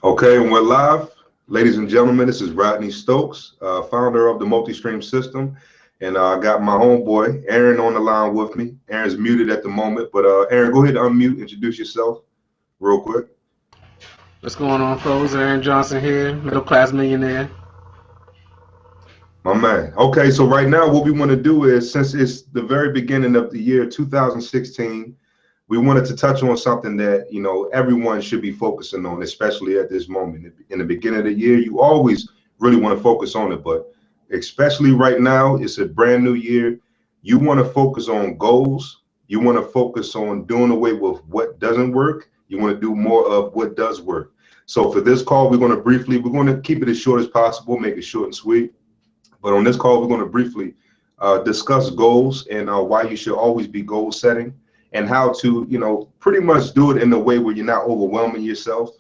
Okay, and we're live. Ladies and gentlemen, this is Rodney Stokes, founder of the multi-stream system. And I got my homeboy, Aaron, on the line with me. Aaron's muted at the moment, but Aaron, go ahead and unmute, introduce yourself real quick. What's going on, folks? Aaron Johnson here, middle class millionaire. My man. Okay, so right now what we want to do is, since it's the very beginning of the year 2016, we wanted to touch on something that, everyone should be focusing on, especially at this moment. In the beginning of the year, you always really want to focus on it, but especially right now, it's a brand new year. You want to focus on goals. You want to focus on doing away with what doesn't work. You want to do more of what does work. So for this call, we're going to keep it as short as possible, make it short and sweet. But on this call, we're going to briefly discuss goals and why you should always be goal setting and how to, pretty much do it in a way where you're not overwhelming yourself.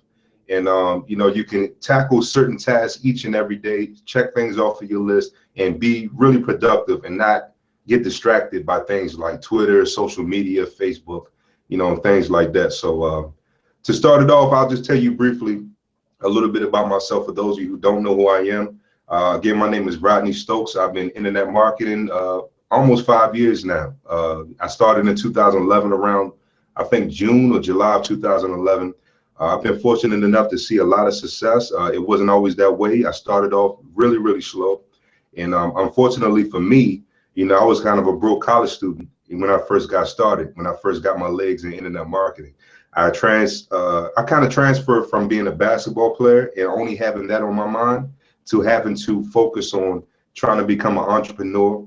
And, you can tackle certain tasks each and every day, check things off of your list and be really productive and not get distracted by things like Twitter, social media, Facebook, and things like that. So to start it off, I'll just tell you briefly a little bit about myself for those of you who don't know who I am. Again, my name is Rodney Stokes. I've been internet marketing almost 5 years now. I started in 2011 around, I think, June or July of 2011. I've been fortunate enough to see a lot of success. It wasn't always that way. I started off really, really slow. And unfortunately for me, I was kind of a broke college student when I first got started, when I first got my legs in internet marketing. I kind of transferred from being a basketball player and only having that on my mind to having to focus on trying to become an entrepreneur,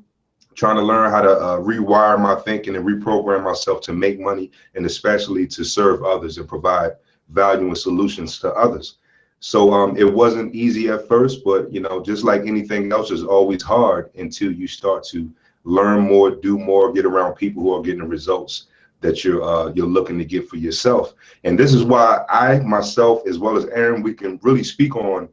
trying to learn how to rewire my thinking and reprogram myself to make money and especially to serve others and provide value and solutions to others. So it wasn't easy at first, but just like anything else, it's always hard until you start to learn more, do more, get around people who are getting the results that you're looking to get for yourself. And this is why I myself, as well as Aaron, we can really speak on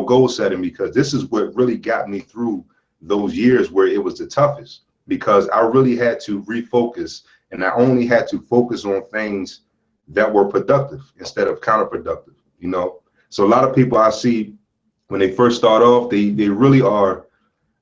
goal setting, because this is what really got me through those years where it was the toughest, because I really had to refocus and I only had to focus on things that were productive instead of counterproductive. So a lot of people I see when they first start off, they really are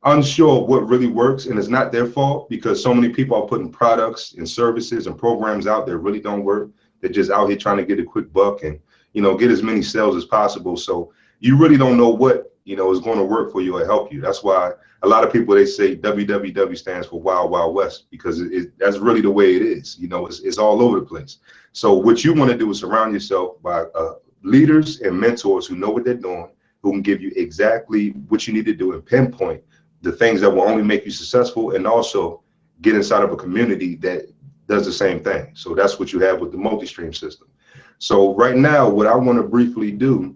unsure of what really works, and it's not their fault because so many people are putting products and services and programs out that really don't work. They're just out here trying to get a quick buck and get as many sales as possible. So you really don't know what is going to work for you or help you. That's why a lot of people, they say WWW stands for Wild Wild West, because that's really the way it is. It's all over the place. So what you want to do is surround yourself by leaders and mentors who know what they're doing, who can give you exactly what you need to do and pinpoint the things that will only make you successful, and also get inside of a community that does the same thing. So that's what you have with the multi-stream system. So right now, what I want to briefly do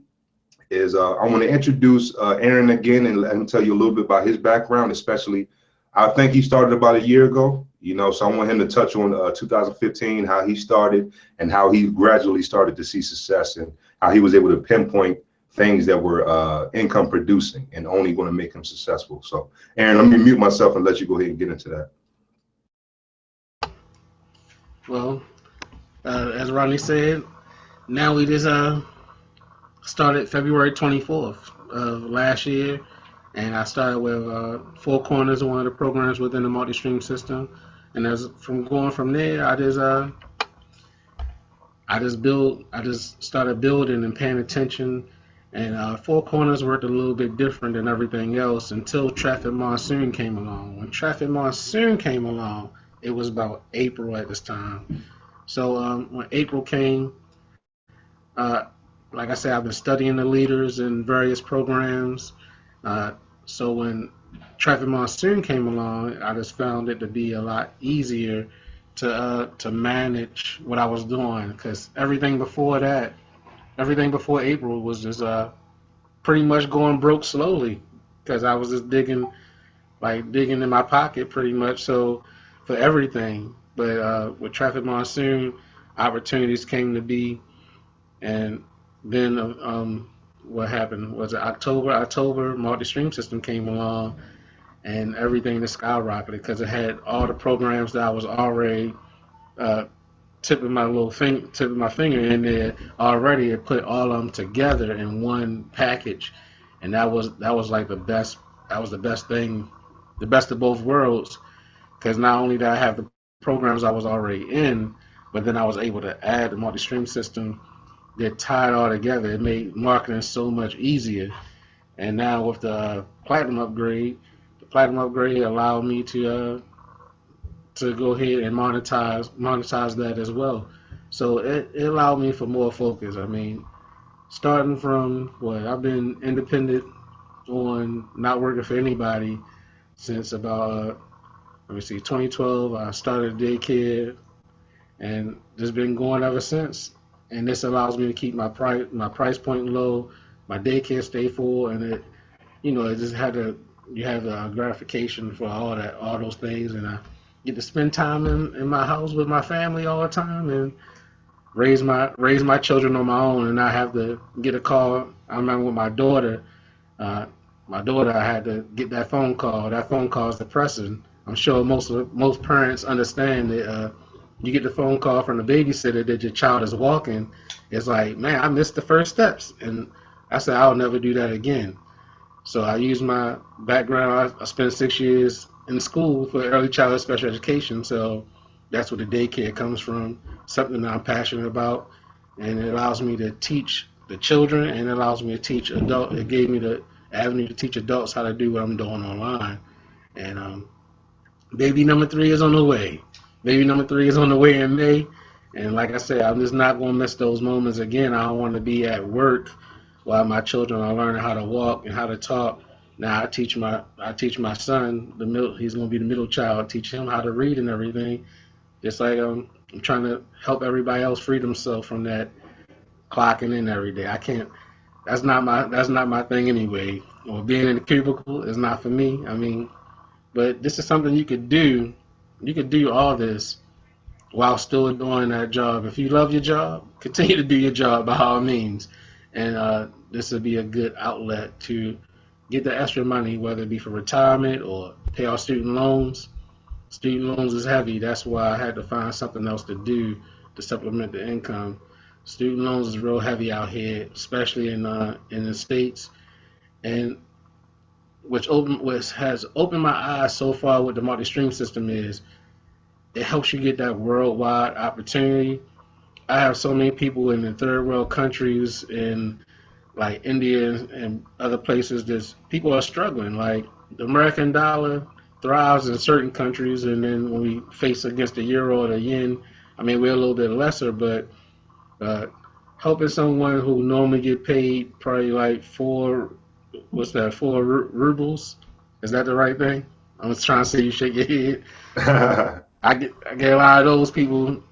is I want to introduce Aaron again and let him tell you a little bit about his background, especially I think he started about a year ago, so I want him to touch on 2015, how he started and how he gradually started to see success and how he was able to pinpoint things that were income producing and only going to make him successful. So Aaron, let me mute myself and let you go ahead and get into that. Well, as Rodney said, now we just started February 24th of last year, and I started with Four Corners, one of the programs within the multi-stream system. And as from going from there, I just started building and paying attention. And Four Corners worked a little bit different than everything else until Traffic Monsoon came along. When Traffic Monsoon came along, it was about April at this time. So when April came, uh, like I said, I've been studying the leaders in various programs. Uh, so when Traffic Monsoon came along, I just found it to be a lot easier to manage what I was doing, because everything before April was just pretty much going broke slowly, because I was just digging in my pocket pretty much so for everything. But with Traffic Monsoon, opportunities came to be, and then what happened was October multi-stream system came along, and everything just skyrocketed because it had all the programs that I was already uh, tip of my finger in there already. It put all of them together in one package, and that was like the best. That was the best thing, the best of both worlds. Because not only did I have the programs I was already in, but then I was able to add the multi-stream system that tied all together. It made marketing so much easier. And now with the platinum upgrade allowed me to go ahead and monetize that as well. So it allowed me for more focus. I mean, starting from what I've been independent on not working for anybody since about let me see 2012. I started daycare and just been going ever since. And this allows me to keep my price point low, my daycare stay full, and it just had to you have the gratification for all those things, and I get to spend time in my house with my family all the time, and raise my children on my own, and not have to get a call. I remember with uh, my daughter, I had to get that phone call. That phone call is depressing. I'm sure most parents understand that. You get the phone call from the babysitter that your child is walking. It's like, man, I missed the first steps, and I said I'll never do that again. So I use my background. I spent 6 years in school for early childhood special education. So that's where the daycare comes from, something that I'm passionate about. And it allows me to teach the children, and it allows me to teach adults. It gave me the avenue to teach adults how to do what I'm doing online. And baby number three is on the way. Baby number three is on the way in May. And like I said, I'm just not going to miss those moments again. I don't want to be at work while my children are learning how to walk and how to talk. Now I teach my son he's going to be the middle child. Teach him how to read and everything. Just like I'm trying to help everybody else free themselves from that clocking in every day. I can't. That's not my thing anyway. Or being in the cubicle is not for me. I mean, but this is something you could do. You could do all this while still doing that job. If you love your job, continue to do your job by all means. And this would be a good outlet to get the extra money, whether it be for retirement or pay off student loans. Student loans is heavy. That's why I had to find something else to do to supplement the income. Student loans is real heavy out here, especially in the states, and which has opened my eyes so far with the multi-stream system is it helps you get that worldwide opportunity. I have so many people in the third world countries in like India and other places that people are struggling. Like the American dollar thrives in certain countries, and then when we face against the euro or the yen, I mean we're a little bit lesser, but uh, helping someone who normally get paid probably like what's that, rubles? Is that the right thing? I was trying to say you shake your head. I get a lot of those people,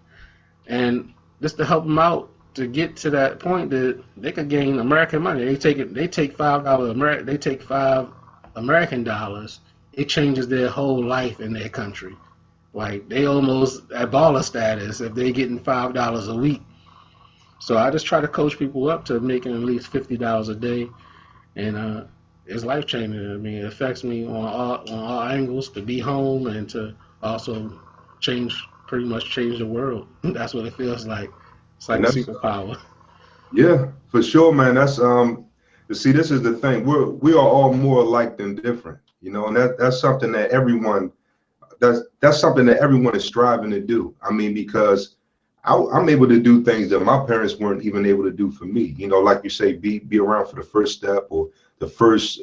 and just to help them out to get to that point that they could gain American money. They take they take $5 American. It changes their whole life in their country. Like they almost at baller status if they getting $5 a week. So I just try to coach people up to making at least $50 a day, and it's life changing. I mean, it affects me on all angles to be home and to also pretty much change the world. That's what it feels like. It's like And a that's superpower. yeah, for sure, man. That's you see, this is the thing. We are all more alike than different, and that's something that that's something that everyone is striving to do. I mean, because I'm able to do things that my parents weren't even able to do for me. Like you say, be around for the first step or the first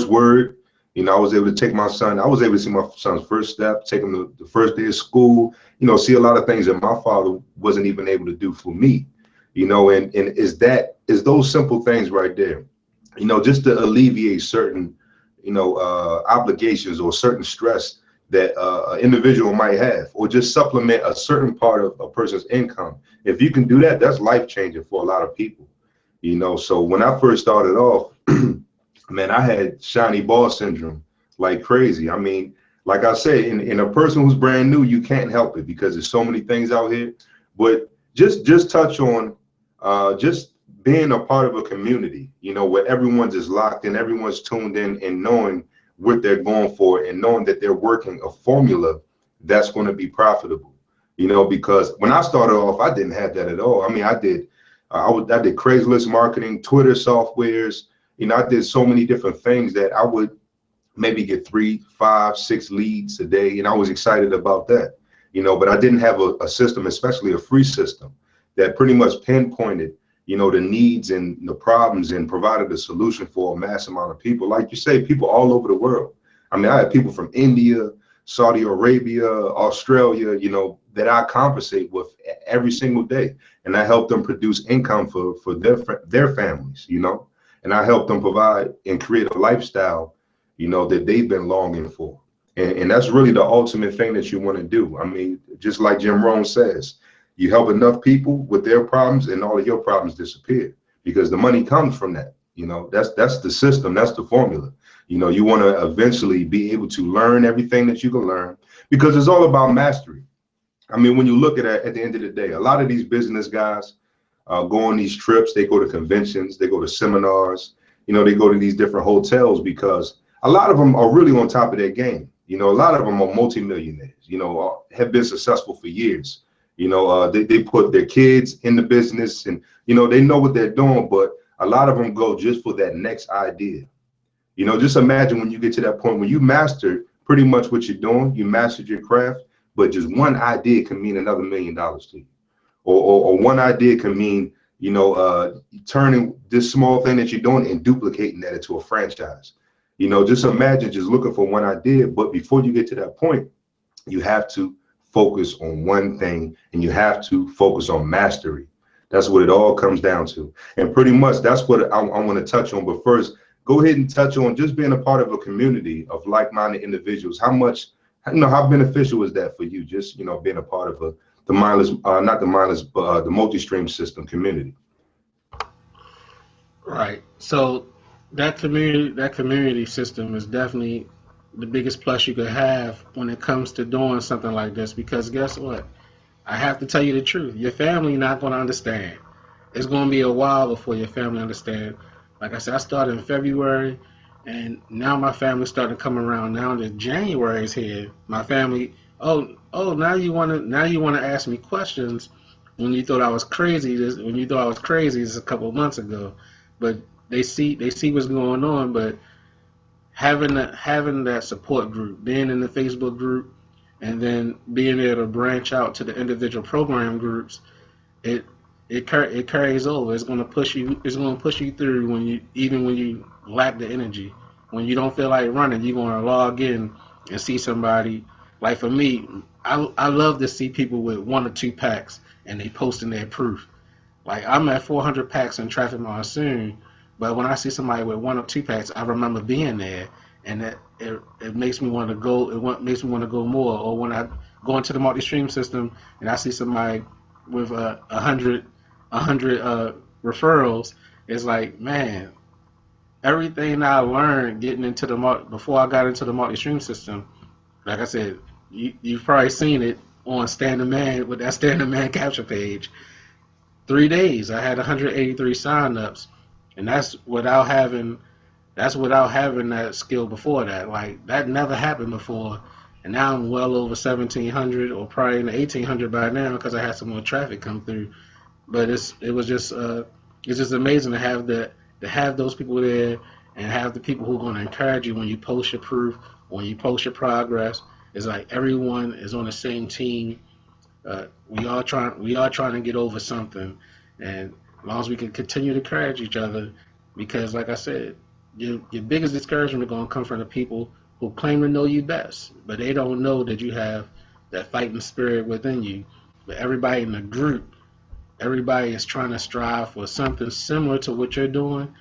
word. I was able to take my son. I was able to see my son's first step, take him to the first day of school. See a lot of things that my father wasn't even able to do for me. And is those simple things right there. Just to alleviate certain obligations or certain stress that an individual might have, or just supplement a certain part of a person's income. If you can do that, that's life changing for a lot of people. So when I first started off, man, I had shiny ball syndrome like crazy. I mean, like I say, in a person who's brand new, you can't help it because there's so many things out here. But just touch on just being a part of a community, where everyone's just locked in, everyone's tuned in, and knowing what they're going for, and knowing that they're working a formula that's going to be profitable. because when I started off, I didn't have that at all. I mean, I did Craigslist marketing, Twitter softwares. I did so many different things that I would maybe get 3, 5, 6 leads a day, and I was excited about that. But I didn't have a system, especially a free system, that pretty much pinpointed, the needs and the problems and provided a solution for a mass amount of people. Like you say, people all over the world. I mean, I had people from India, Saudi Arabia, Australia, that I conversate with every single day, and I help them produce income for their families, and I help them provide and create a lifestyle, that they've been longing for. And that's really the ultimate thing that you want to do. I mean, just like Jim Rohn says, you help enough people with their problems and all of your problems disappear, because the money comes from that. That's the system, that's the formula. You want to eventually be able to learn everything that you can learn, because it's all about mastery. I mean, when you look at the end of the day, a lot of these business guys go on these trips, they go to conventions, they go to seminars, they go to these different hotels, because a lot of them are really on top of their game. A lot of them are multimillionaires, have been successful for years. They put their kids in the business, and, they know what they're doing, but a lot of them go just for that next idea. Just imagine when you get to that point when you mastered pretty much what you're doing, you mastered your craft, but just one idea can mean another $1 million to you. Or one idea can mean, turning this small thing that you're doing and duplicating that into a franchise. Just imagine just looking for one idea, but before you get to that point, you have to focus on one thing, and you have to focus on mastery. That's what it all comes down to. And pretty much that's what I want to touch on. But first, go ahead and touch on just being a part of a community of like-minded individuals. How beneficial is that for you? Just, being a part of the mindless, not the mindless, but the multi-stream system community. Right. So that community system is definitely the biggest plus you could have when it comes to doing something like this. Because guess what? I have to tell you the truth. Your family not going to understand. It's going to be a while before your family understand. Like I said, I started in February, and now my family's starting to come around. Now that January is here, my family, now you want to ask me questions when you thought I was crazy. When you thought I was crazy, this a couple of months ago, but they see what's going on. But having that support group, being in the Facebook group, and then being able to branch out to the individual program groups, it carries over. It's going to push you. It's going to push you through when you lack the energy. When you don't feel like running, you're going to log in and see somebody. Like for me, I love to see people with 1 or 2 packs and they posting their proof. Like I'm at 400 packs in Traffic Monsoon, but when I see somebody with 1 or 2 packs, I remember being there, and it makes me want to go. It makes me want to go more. Or when I go into the multi-stream system and I see somebody with 100 referrals, it's like, man, everything I learned getting into before I got into the multi-stream system. Like I said, you've probably seen it on Standard Man with that Standard Man capture page. 3 days, I had 183 signups, and that's without having that skill before that. Like that never happened before, and now I'm well over 1,700 or probably in the 1,800 by now because I had some more traffic come through. But it's just amazing to have those people there and have the people who are going to encourage you when you post your proof, when you post your progress. It's like everyone is on the same team. We all trying to get over something, and as long as we can continue to encourage each other, because like I said, your biggest discouragement is going to come from the people who claim to know you best, but they don't know that you have that fighting spirit within you. But everybody in the group, everybody is trying to strive for something similar to what you're doing.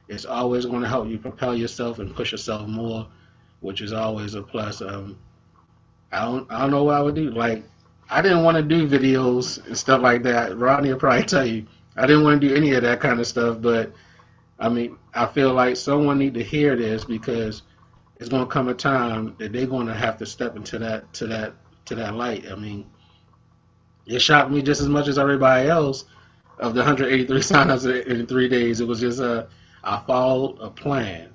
It's always going to help you propel yourself and push yourself more, which is always a plus. I don't know what I would do. Like, I didn't want to do videos and stuff like that. Rodney will probably tell you I didn't want to do any of that kind of stuff. But I mean, I feel like someone need to hear this, because it's going to come a time that they're going to have to step into that light. I mean, it shocked me just as much as everybody else. Of the 183 signups in 3 days, it was just I followed a plan.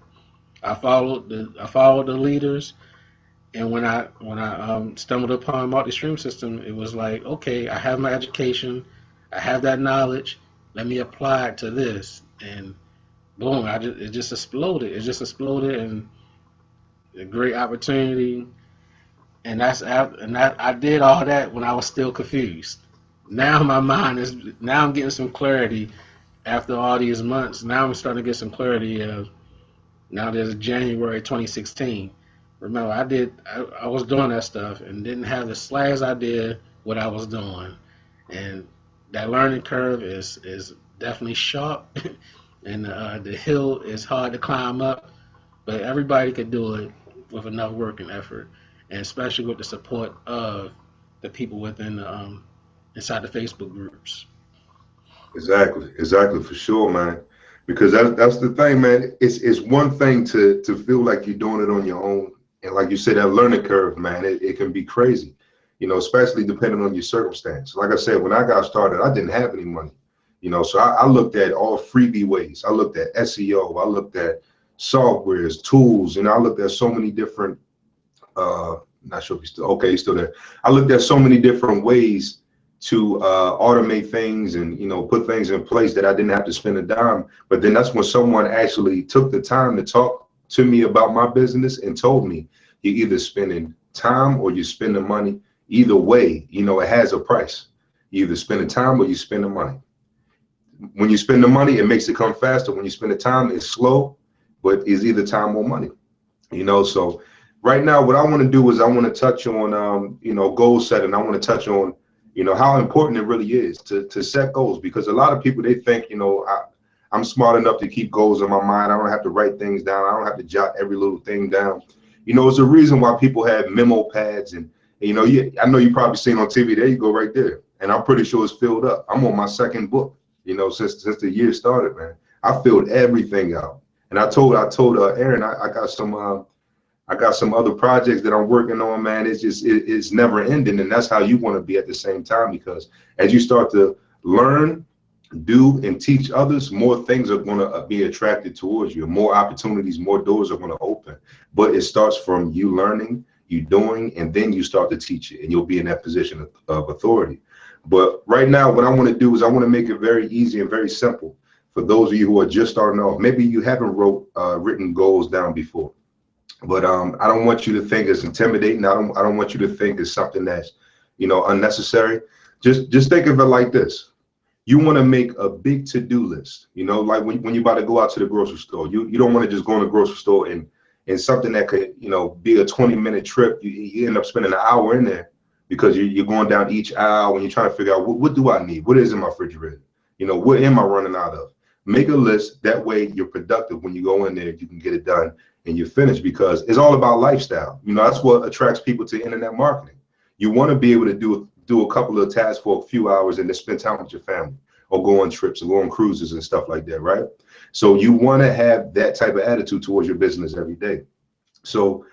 I followed the leaders, And when I stumbled upon multi-stream system, it was like, okay, I have my education, I have that knowledge, let me apply it to this, and boom, it just exploded. It just exploded, and a great opportunity. And I did all that when I was still confused. Now my mind is now I'm getting some clarity after all these months. Now I'm starting to get some clarity of now there's January 2016. Remember, I was doing that stuff and didn't have the slightest idea what I was doing. And that learning curve is definitely sharp, and the hill is hard to climb up, but everybody could do it with enough work and effort, and especially with the support of the people within inside the Facebook groups. Exactly, for sure, man. Because that's the thing, man. It's one thing to feel like you're doing it on your own, and like you said, that learning curve, man, it can be crazy, especially depending on your circumstance. Like I said, when I got started, I didn't have any money, so I looked at all freebie ways. I looked at SEO, I looked at softwares, tools, and I looked at so many different. Not sure if he's still okay. He's still there. I looked at so many different ways to automate things and put things in place that I didn't have to spend a dime. But then that's when someone actually took the time to talk to me about my business and told me you're either spending time or you're spending money. Either way, it has a price. You either spend the time or you spend the money. When you spend the money, it makes it come faster. When you spend the time, it's slow, but it's either time or money. So right now what I want to do is I want to touch on goal setting. I want to touch on how important it really is to set goals, because a lot of people, they think I'm smart enough to keep goals in my mind. I don't have to write things down. I don't have to jot every little thing down. It's a reason why people have memo pads, and I know you probably seen on TV. There you go, right there. And I'm pretty sure it's filled up. I'm on my second book, since the year started, man. I filled everything out. And I told Aaron, I got some other projects that I'm working on, man. It's never ending, and that's how you want to be at the same time, because as you start to learn, do, and teach others, more things are going to be attracted towards you. More opportunities, more doors are going to open. But it starts from you learning, you doing, and then you start to teach it, and you'll be in that position of authority. But right now, what I want to do is I want to make it very easy and very simple for those of you who are just starting off. Maybe you haven't written goals down before. But I don't want you to think it's intimidating. I don't want you to think it's something that's, unnecessary. Just think of it like this. You want to make a big to-do list, like when you're about to go out to the grocery store. You don't want to just go in the grocery store and something that could, be a 20-minute trip. You end up spending an hour in there because you're going down each aisle and you're trying to figure out what do I need? What is in my refrigerator? What am I running out of? Make a list. That way you're productive when you go in there. You can get it done and you're finished, because it's all about lifestyle. That's what attracts people to internet marketing. You want to be able to do a couple of tasks for a few hours and then spend time with your family, or go on trips or go on cruises and stuff like that, right? So you want to have that type of attitude towards your business every day. So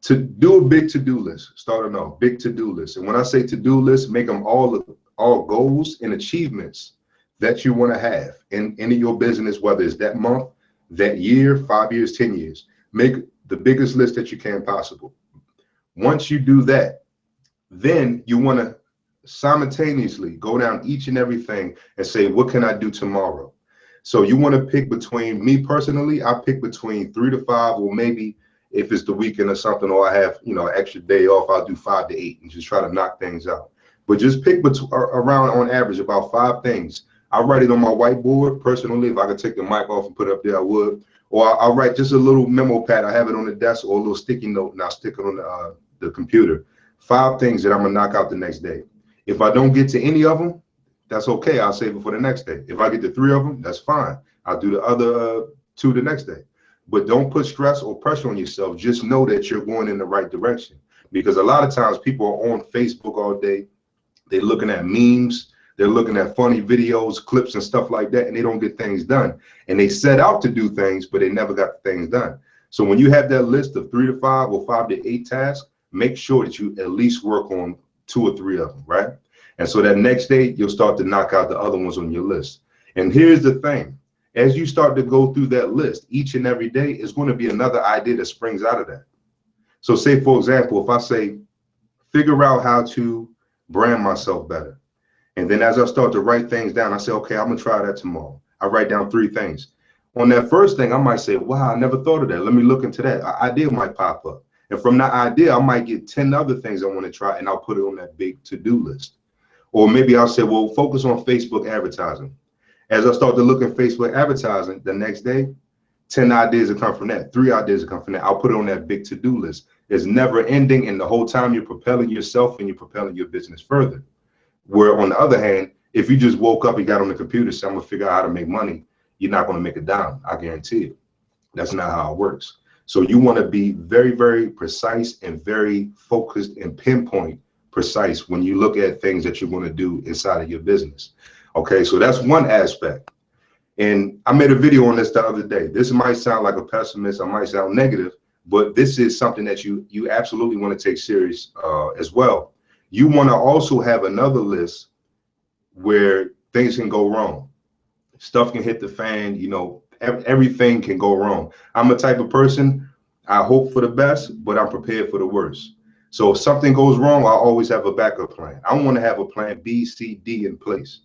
to do a big to-do list, starting off, big to-do list. And when I say to-do list, make them all goals and achievements that you want to have in your business, whether it's that month, that year, 5 years, 10 years. Make the biggest list that you can possible. Once you do that, then you want to simultaneously go down each and everything and say, what can I do tomorrow? So you want to pick between, me personally, I pick between 3 to 5, or maybe if it's the weekend or something, or I have, an extra day off, I'll do 5 to 8 and just try to knock things out. But just pick around, on average, about 5 things. I write it on my whiteboard personally. If I could take the mic off and put it up there, I would. Or I'll write just a little memo pad. I have it on the desk, or a little sticky note, and I'll stick it on the computer. 5 things that I'm gonna knock out the next day. If I don't get to any of them, that's okay. I'll save it for the next day. If I get to 3 of them, that's fine. I'll do the other 2 the next day. But don't put stress or pressure on yourself. Just know that you're going in the right direction. Because a lot of times people are on Facebook all day. They're looking at memes. They're looking at funny videos, clips, and stuff like that, and they don't get things done. And they set out to do things, but they never got things done. So when you have that list of 3 to 5 or 5 to 8 tasks, make sure that you at least work on 2 or 3 of them, right? And so that next day, you'll start to knock out the other ones on your list. And here's the thing. As you start to go through that list, each and every day is going to be another idea that springs out of that. So say, for example, if I say, figure out how to brand myself better. And then as I start to write things down, I say, okay, I'm gonna try that tomorrow. I write down 3 things. On that first thing, I might say, wow, I never thought of that. Let me look into that. An idea might pop up. And from that idea, I might get 10 other things I want to try, and I'll put it on that big to-do list. Or maybe I'll say, well, focus on Facebook advertising. As I start to look at Facebook advertising, the next day, 10 ideas will come from that. 3 ideas will come from that. I'll put it on that big to-do list. It's never ending, and the whole time you're propelling yourself and you're propelling your business further. Where on the other hand, if you just woke up and got on the computer, so I'm gonna figure out how to make money, you're not gonna make a dime. I guarantee it. That's not how it works. So you want to be very, very precise and very focused and pinpoint precise when you look at things that you're going to do inside of your business. Okay, so that's one aspect. And I made a video on this the other day. This might sound like a pessimist, I might sound negative, but this is something that you absolutely want to take serious as well. You want to also have another list where things can go wrong. Stuff can hit the fan, you know, everything can go wrong. I'm a type of person, I hope for the best, but I'm prepared for the worst. So if something goes wrong, I always have a backup plan. I want to have a plan B, C, D in place.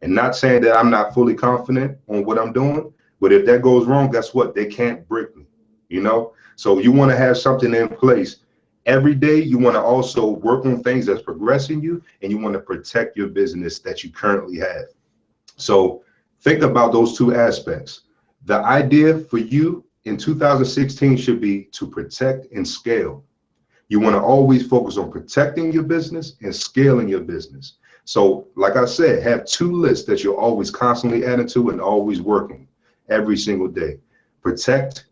And not saying that I'm not fully confident on what I'm doing, but if that goes wrong, guess what? They can't break me, you know? So you want to have something in place. Every day, you want to also work on things that's progressing you, and you want to protect your business that you currently have. So think about those 2 aspects. The idea for you in 2016 should be to protect and scale. You want to always focus on protecting your business and scaling your business. So like I said, have 2 lists that you're always constantly adding to and always working every single day. Protect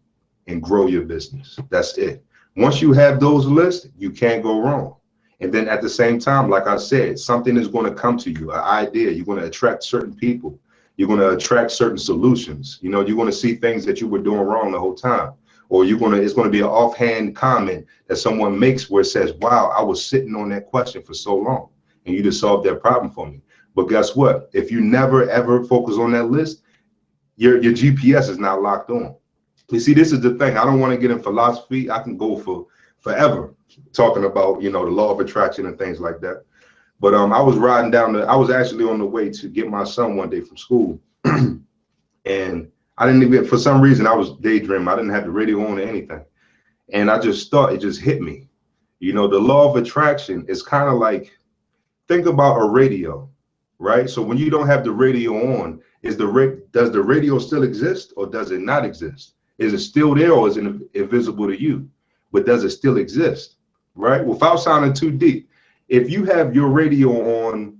and grow your business. That's it. Once you have those lists, you can't go wrong. And then at the same time, like I said, something is going to come to you, an idea. You're going to attract certain people. You're going to attract certain solutions. You know, you're going to see things that you were doing wrong the whole time. Or it's going to be an offhand comment that someone makes where it says, wow, I was sitting on that question for so long and you just solved that problem for me. But guess what? If you never, ever focus on that list, your GPS is not locked on. You see, this is the thing. I don't want to get in philosophy. I can go for forever talking about, you know, the law of attraction and things like that. But I was riding down I was actually on the way to get my son one day from school. And I didn't even, for some reason, I was daydreaming. I didn't have the radio on or anything. And I just thought, it just hit me. You know, the law of attraction is kind of like, think about a radio, right? So when you don't have the radio on, does the radio still exist or does it not exist? Is it still there or is it invisible to you? But does it still exist, right? Without sounding too deep, if you have your radio on,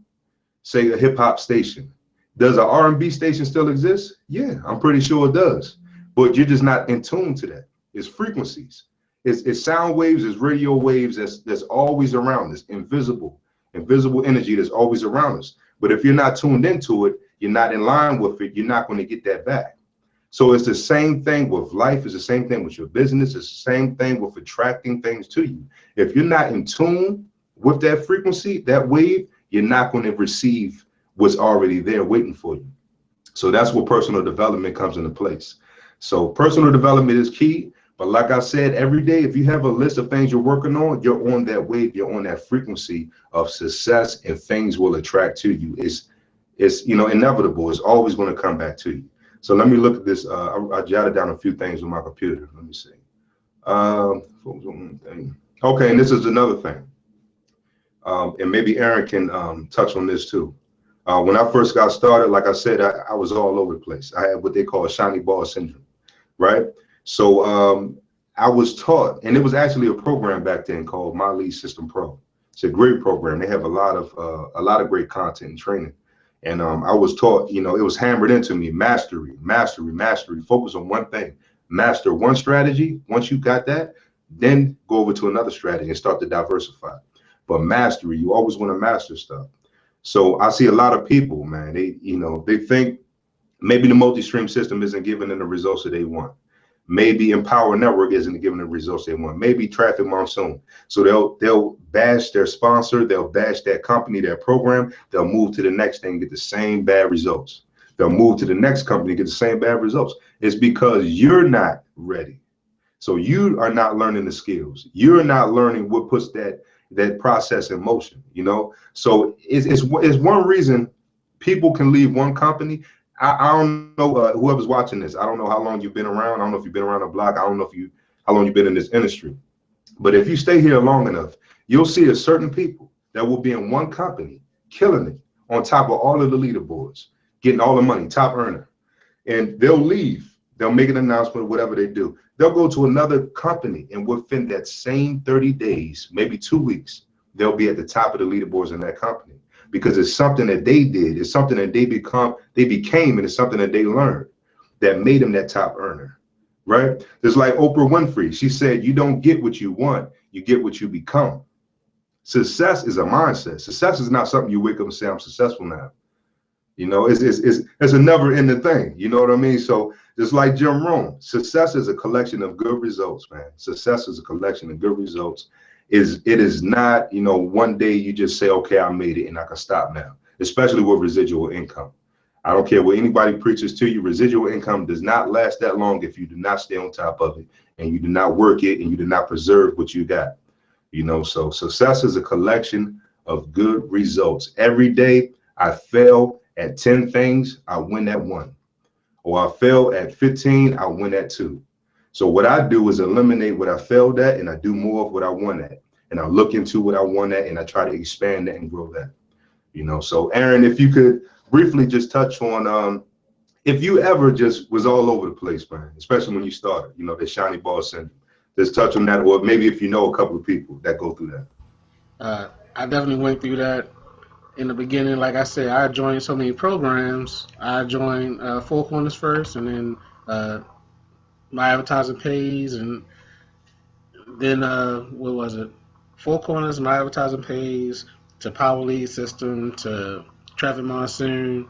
say, a hip hop station, does an R&B station still exist? Yeah, I'm pretty sure it does. But you're just not in tune to that. It's frequencies. It's sound waves, it's radio waves that's always around us, invisible energy that's always around us. But if you're not tuned into it, you're not in line with it, you're not going to get that back. So it's the same thing with life, it's the same thing with your business, it's the same thing with attracting things to you. If you're not in tune with that frequency, that wave, you're not going to receive what's already there waiting for you. So that's where personal development comes into place. So personal development is key. But like I said, every day, if you have a list of things you're working on, you're on that wave, you're on that frequency of success, and things will attract to you. It's you know, inevitable. It's always going to come back to you. So let me look at this. I jotted down a few things on my computer. Let me see. Okay, and this is another thing. And maybe Aaron can touch on this too. When I first got started, like I said, I was all over the place. I had what they call shiny ball syndrome, right? So I was taught, and it was actually a program back then called My Lead System Pro. It's a great program. They have a lot of great content and training. And I was taught, you know, it was hammered into me, mastery, mastery, mastery, focus on one thing, master one strategy. Once you got that, then go over to another strategy and start to diversify. But mastery, you always want to master stuff. So I see a lot of people, man, they think maybe the multi-stream system isn't giving them the results that they want. Maybe Empower Network isn't giving the results they want. Maybe Traffic Monsoon. So they'll bash their sponsor, they'll bash that company, their program, they'll move to the next thing, get the same bad results. They'll move to the next company, get the same bad results. It's because you're not ready. So you are not learning the skills. You're not learning what puts that process in motion. So it's one reason people can leave one company. I don't know whoever's watching this. I don't know how long you've been around. I don't know if you've been around the block. I don't know how long you've been in this industry. But if you stay here long enough, you'll see a certain people that will be in one company, killing it on top of all of the leaderboards, getting all the money, top earner. And they'll leave. They'll make an announcement, whatever they do. They'll go to another company, and within that same 30 days, maybe 2 weeks, they'll be at the top of the leaderboards in that company because it's something that they did. It's something that they became, and it's something that they learned that made them that top earner. Right? Just like Oprah Winfrey, she said, you don't get what you want, you get what you become. Success is a mindset. Success is not something you wake up and say, I'm successful now. It's a never-ending thing. You know what I mean? So just like Jim Rohn, success is a collection of good results, man. Success is a collection of good results. It is not, one day you just say, okay, I made it and I can stop now, especially with residual income. I don't care what anybody preaches to you. Residual income does not last that long if you do not stay on top of it and you do not work it and you do not preserve what you got. So success is a collection of good results. Every day I fail at 10 things, I win at one. Or I fail at 15, I win at two. So what I do is eliminate what I failed at and I do more of what I won at. And I look into what I won at and I try to expand that and grow that. So Aaron, if you could briefly just touch on if you ever just was all over the place, man, especially when you started, the shiny ball syndrome. Just touch on that, or maybe if you know a couple of people that go through that. I definitely went through that in the beginning. Like I said, I joined so many programs. I joined Four Corners first, and then my advertising pays, and then what was it? Four Corners, my advertising pays, to Power Lead System, to Traffic Monsoon,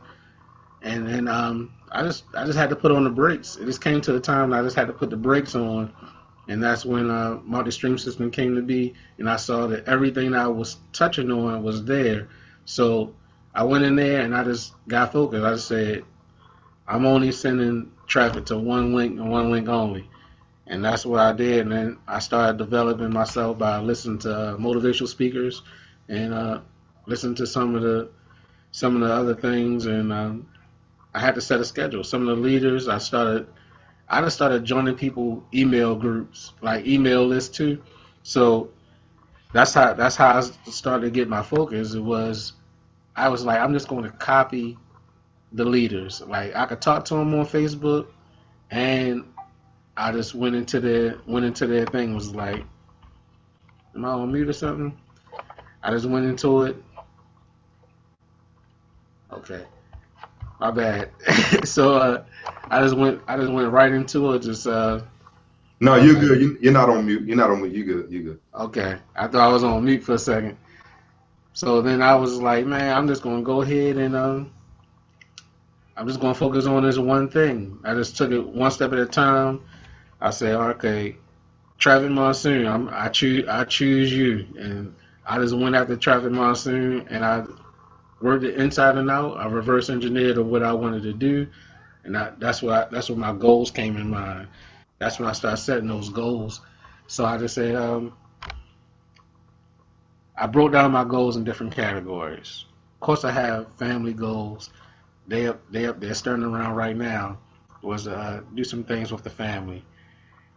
and then I just had to put on the brakes. It just came to the time I just had to put the brakes on, and that's when multi-stream system came to be, and I saw that everything I was touching on was there. So I went in there and I just got focused. I just said, I'm only sending traffic to one link and one link only. And that's what I did. And then I started developing myself by listening to motivational speakers and listening to some of the other things. And I had to set a schedule. Some of the leaders, I just started joining people email groups, like email lists too. So that's how I started to get my focus. I was like, I'm just going to copy the leaders. Like I could talk to them on Facebook, and I just went into their thing. Was like, am I on mute or something? I just went into it. Okay, my bad. So I just went right into it. Just No, I was you're like, good. You're not on mute. You're not on mute. You good. You good. okay. I thought I was on mute for a second. So then I was like, man, I'm just gonna go ahead and I'm just gonna focus on this one thing. I just took it one step at a time. I said, okay, Traffic Monsoon, I choose you, and I just went after Traffic Monsoon, and I worked it inside and out. I reverse engineered what I wanted to do, and that's what my goals came in mind. That's when I started setting those goals. So I just said, I broke down my goals in different categories. Of course, I have family goals. They're starting around right now. Was do some things with the family.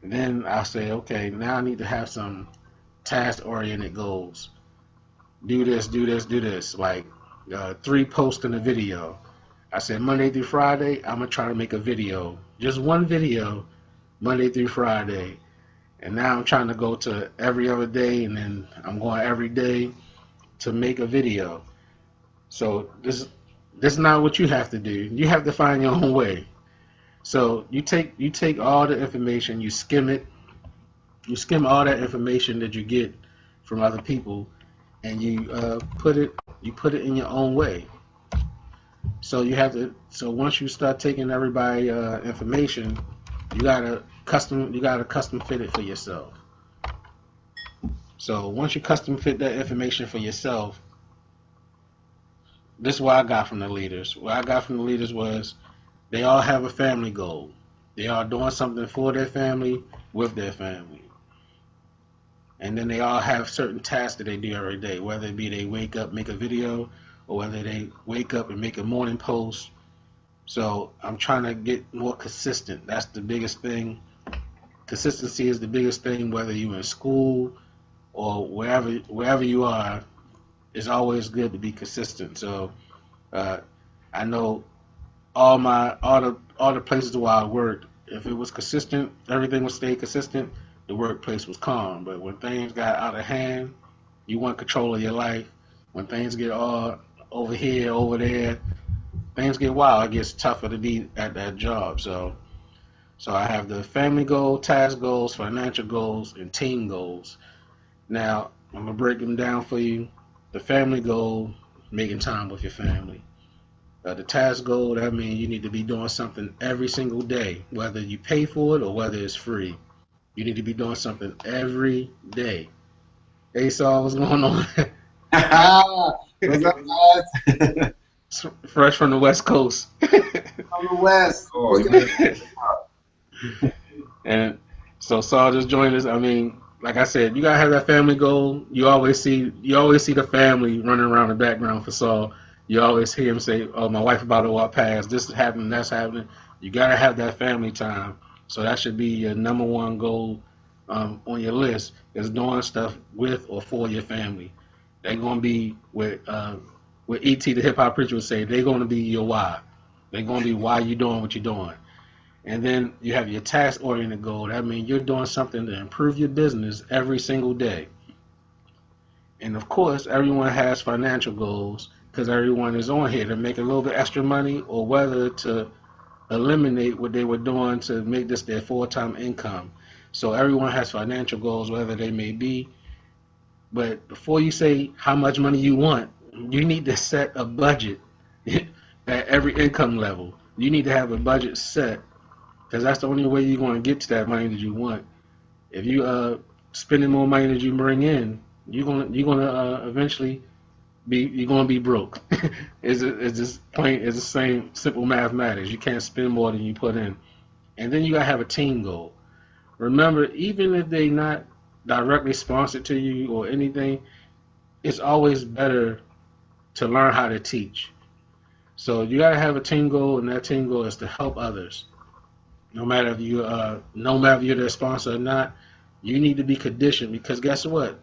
And then I say, okay, now I need to have some task-oriented goals. Do this, do this, do this. Like 3 posts in a video. I said Monday through Friday, I'm gonna try to make a video, just one video, Monday through Friday. And now I'm trying to go to every other day, and then I'm going every day to make a video. So this is not what you have to do. You have to find your own way. So you take all the information, you skim all that information that you get from other people, and you put it in your own way. So you have to. So once you start taking everybody information, you gotta custom fit it for yourself. So once you custom fit that information for yourself, this is what I got from the leaders. What I got from the leaders was they all have a family goal. They are doing something for their family, with their family. And then they all have certain tasks that they do every day, whether it be they wake up, make a video, or whether they wake up and make a morning post. So I'm trying to get more consistent. That's the biggest thing. Consistency is the biggest thing, whether you're in school or wherever you are. It's always good to be consistent. So uh, I know all the places where I worked, if it was consistent, everything would stay consistent. The workplace was calm. But when things got out of hand, you want control of your life. When things get all over here, over there, things get wild. It gets tougher to be at that job. So I have the family goal, task goals, financial goals, and team goals. Now I'm gonna break them down for you. The family goal, making time with your family. The task goal, that means you need to be doing something every single day, whether you pay for it or whether it's free. You need to be doing something every day. Hey, Saul, what's going on? What's up, guys? Fresh from the West Coast. From the West. Oh, And so Saul just joined us. I mean, like I said, you gotta have that family goal. You always see the family running around the background for Saul. You always hear him say, "Oh, my wife about to walk past. This is happening. That's happening." You gotta have that family time. So that should be your number one goal on your list, is doing stuff with or for your family. They're gonna be with ET the hip hop preacher would say, they're gonna be your why. They're gonna be why you doing what you're doing. And then you have your task oriented goal. That means you're doing something to improve your business every single day. And of course, everyone has financial goals because everyone is on here to make a little bit extra money, or whether to eliminate what they were doing to make this their full-time income. So everyone has financial goals, whether they may be. But before you say how much money you want, you need to set a budget at every income level. You need to have a budget set, because that's the only way you're going to get to that money that you want. If you spending more money than you bring in, you're gonna eventually be broke. It's just plain. It's the same simple mathematics. You can't spend more than you put in. And then you gotta have a team goal. Remember, even if they not directly sponsored to you or anything, it's always better to learn how to teach. So you gotta have a team goal, and that team goal is to help others. No matter if you're their sponsor or not, you need to be conditioned, because guess what?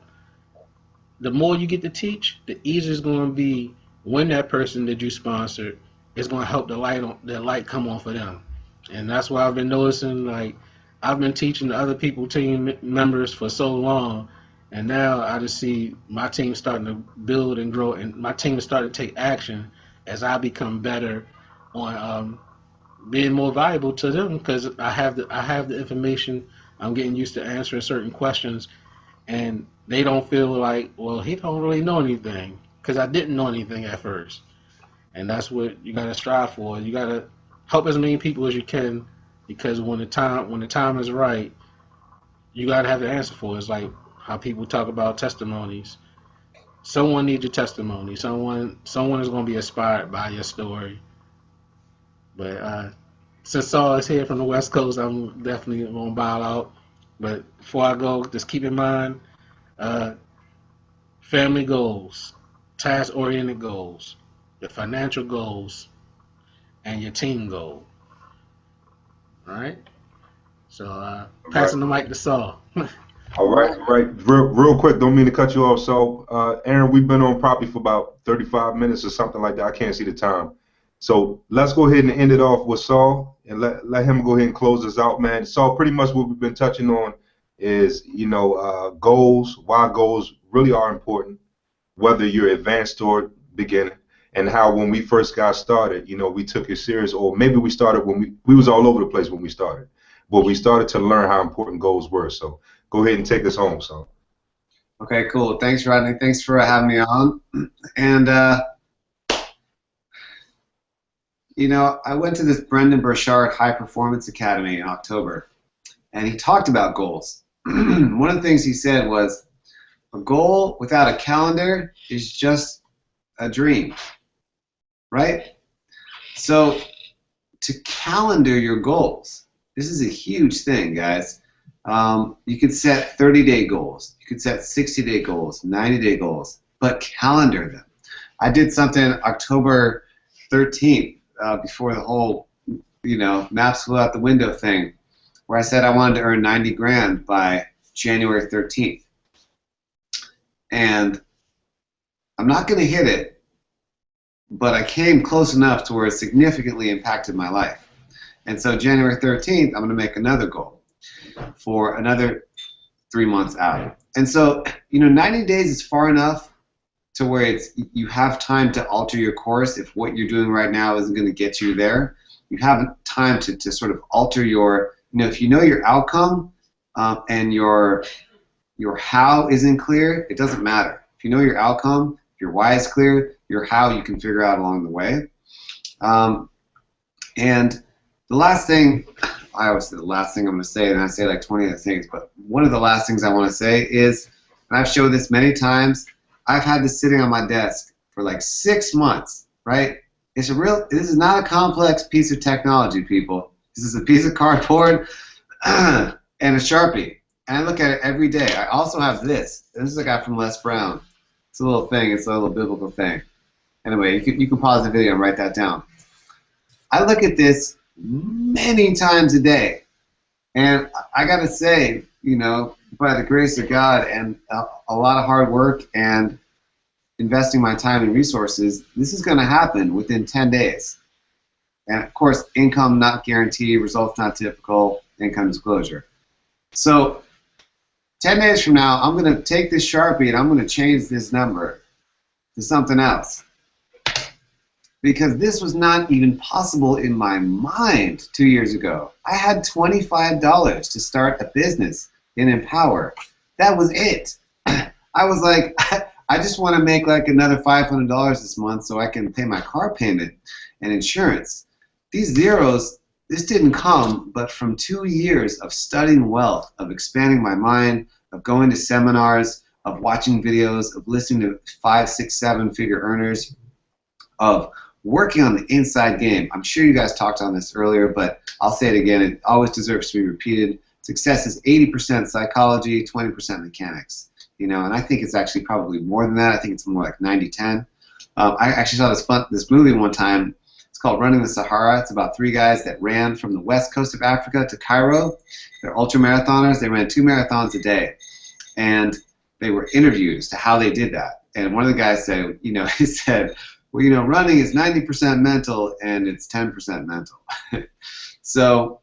The more you get to teach, the easier it's going to be when that person that you sponsored is going to help the light come on for them. And that's why I've been noticing, like, I've been teaching the other people, team members, for so long, and now I just see my team starting to build and grow, and my team is starting to take action as I become better on being more valuable to them, because I have the information. I'm getting used to answering certain questions, and they don't feel like, well, he don't really know anything, because I didn't know anything at first. And that's what you gotta strive for. You gotta help as many people as you can, because when the time is right, you gotta have the answer for it. It's like how people talk about testimonies. Someone needs your testimony. Someone is gonna be inspired by your story. But since Saul is here from the West Coast, I'm definitely gonna bow out. But before I go, just keep in mind, uh, family goals, task-oriented goals, your financial goals, and your team goal. All right. So all right. passing the mic to Saul. All right, all right. Real quick, don't mean to cut you off. So, Aaron, we've been on probably for about 35 minutes or something like that. I can't see the time. So let's go ahead and end it off with Saul, and let him go ahead and close us out, man. Saul, pretty much what we've been touching on is, goals, why goals really are important, whether you're advanced or beginner, and how when we first got started, we took it serious, or maybe we started when we was all over the place when we started, but we started to learn how important goals were. So go ahead and take us home, Saul. Okay, cool. Thanks, Rodney. Thanks for having me on. And, I went to this Brendan Burchard High Performance Academy in October, and he talked about goals. One of the things he said was, a goal without a calendar is just a dream, right? So to calendar your goals, This is a huge thing, guys. You could set 30-day goals. You could set 60-day goals, 90-day goals, but calendar them. I did something October 13th before the whole, maps flew out the window thing, where I said I wanted to earn 90 grand by January 13th. And I'm not going to hit it, but I came close enough to where it significantly impacted my life. And so January 13th, I'm going to make another goal for another 3 months out. And so, 90 days is far enough to where you have time to alter your course if what you're doing right now isn't going to get you there. You have time to sort of alter your, if you know your outcome and your how isn't clear, it doesn't matter. If you know your outcome, if your why is clear, your how you can figure out along the way. And the last thing, I always say the last thing I'm going to say, and I say like 20 other things, but one of the last things I want to say is, and I've showed this many times, I've had this sitting on my desk for like 6 months, right? This is not a complex piece of technology, people. This is a piece of cardboard and a Sharpie. And I look at it every day. I also have this. This is a guy from Les Brown. It's a little thing. It's a little biblical thing. Anyway, you can pause the video and write that down. I look at this many times a day. And I got to say, by the grace of God and a lot of hard work and investing my time and resources, this is going to happen within 10 days. And of course, income not guaranteed, results not typical, income disclosure. So 10 days from now, I'm going to take this Sharpie and I'm going to change this number to something else. Because this was not even possible in my mind 2 years ago. I had $25 to start a business in Empower. That was it. I was like, I just want to make like another $500 this month so I can pay my car payment and insurance. These zeros, this didn't come but from 2 years of studying wealth, of expanding my mind, of going to seminars, of watching videos, of listening to 5, 6, 7-figure earners, of working on the inside game. I'm sure you guys talked on this earlier, but I'll say it again. It always deserves to be repeated. Success is 80% psychology, 20% mechanics. And I think it's actually probably more than that. I think it's more like 90-10. I actually saw this movie one time. It's called Running the Sahara. It's about 3 guys that ran from the west coast of Africa to Cairo. They're ultra-marathoners. They ran 2 marathons a day. And they were interviewed as to how they did that. And one of the guys said, he said, well, running is 90% mental and it's 10% mental. So,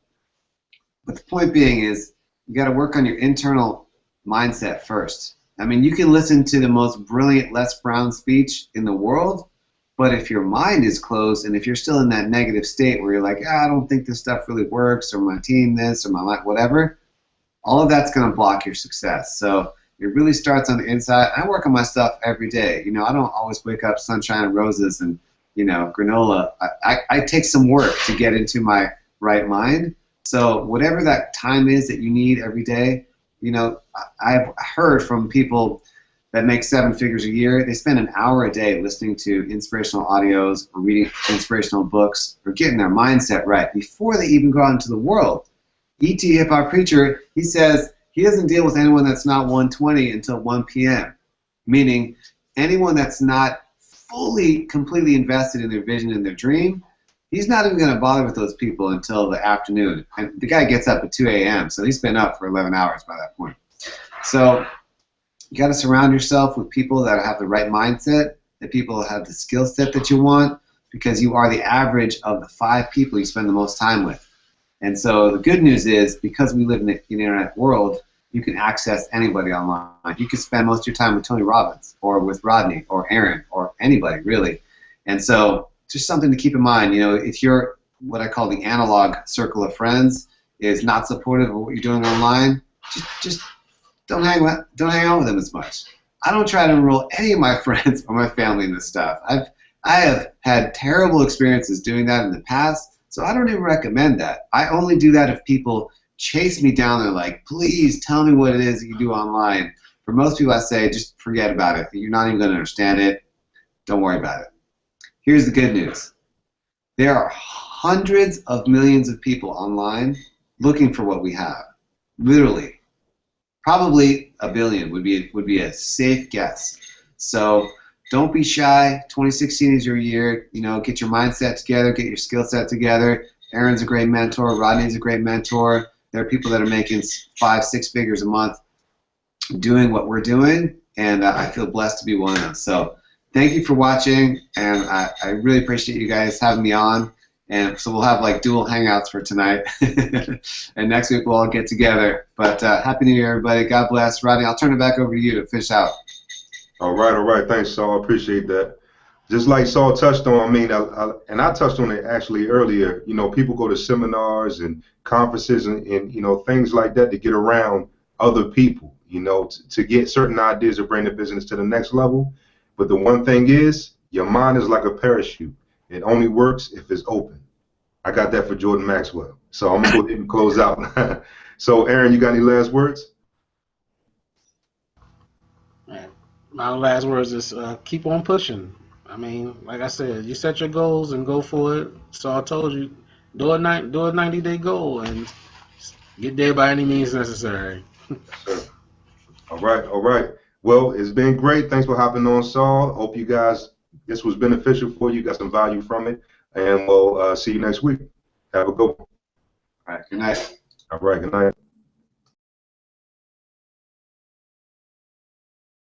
but the point being is, you got to work on your internal mindset first. I mean, you can listen to the most brilliant Les Brown speech in the world, but if your mind is closed and if you're still in that negative state where you're like, I don't think this stuff really works, or my team this, or my life, whatever, all of that's going to block your success. So it really starts on the inside. I work on my stuff every day. I don't always wake up sunshine and roses and, granola. I take some work to get into my right mind. So whatever that time is that you need every day, I've heard from people that make 7 figures a year, they spend an hour a day listening to inspirational audios or reading inspirational books or getting their mindset right before they even go out into the world. E.T. Hip Hop Preacher, he says he doesn't deal with anyone that's not 120 until 1 p.m., meaning anyone that's not fully, completely invested in their vision and their dream, he's not even going to bother with those people until the afternoon. And the guy gets up at 2 a.m., so he's been up for 11 hours by that point. So you got to surround yourself with people that have the right mindset, the people that have the skill set that you want, because you are the average of the 5 people you spend the most time with. And so the good news is, because we live in the internet world, you can access anybody online. You can spend most of your time with Tony Robbins or with Rodney or Aaron or anybody, really. And so just something to keep in mind, if you're what I call the analog circle of friends is not supportive of what you're doing online, just don't hang out with them as much. I don't try to enroll any of my friends or my family in this stuff. I have had terrible experiences doing that in the past, so I don't even recommend that. I only do that if people chase me down. They're like, please tell me what it is that you do online. For most people, I say, just forget about it. You're not even going to understand it. Don't worry about it. Here's the good news. There are hundreds of millions of people online looking for what we have. Literally, probably a billion would be a safe guess. So don't be shy. 2016 is your year. You know, get your mindset together, get your skill set together. Aaron's a great mentor. Rodney's a great mentor. There are people that are making 5-6 figures a month doing what we're doing, and I feel blessed to be one of them. So thank you for watching, and I really appreciate you guys having me on. And so we'll have like dual hangouts for tonight, and next week we'll all get together. But Happy New Year, everybody. God bless. Rodney, I'll turn it back over to you to fish out. All right. Thanks, Saul. I appreciate that. Just like Saul touched on, I mean, and I touched on it actually earlier. You know, people go to seminars and conferences and you know, things like that to get around other people, you know, to get certain ideas to bring the business to the next level. But the one thing is, your mind is like a parachute. It only works if it's open. I got that for Jordan Maxwell. So I'm going to go ahead and close out. So, Aaron, you got any last words? My last words is keep on pushing. I mean, like I said, you set your goals and go for it. So I told you, do a 90-day goal and get there by any means necessary. Sure. All right. Well, it's been great. Thanks for hopping on, Saul. Hope you guys, this was beneficial for you. Got some value from it. And we'll see you next week. Have a good one. All right, good night. All right, good night.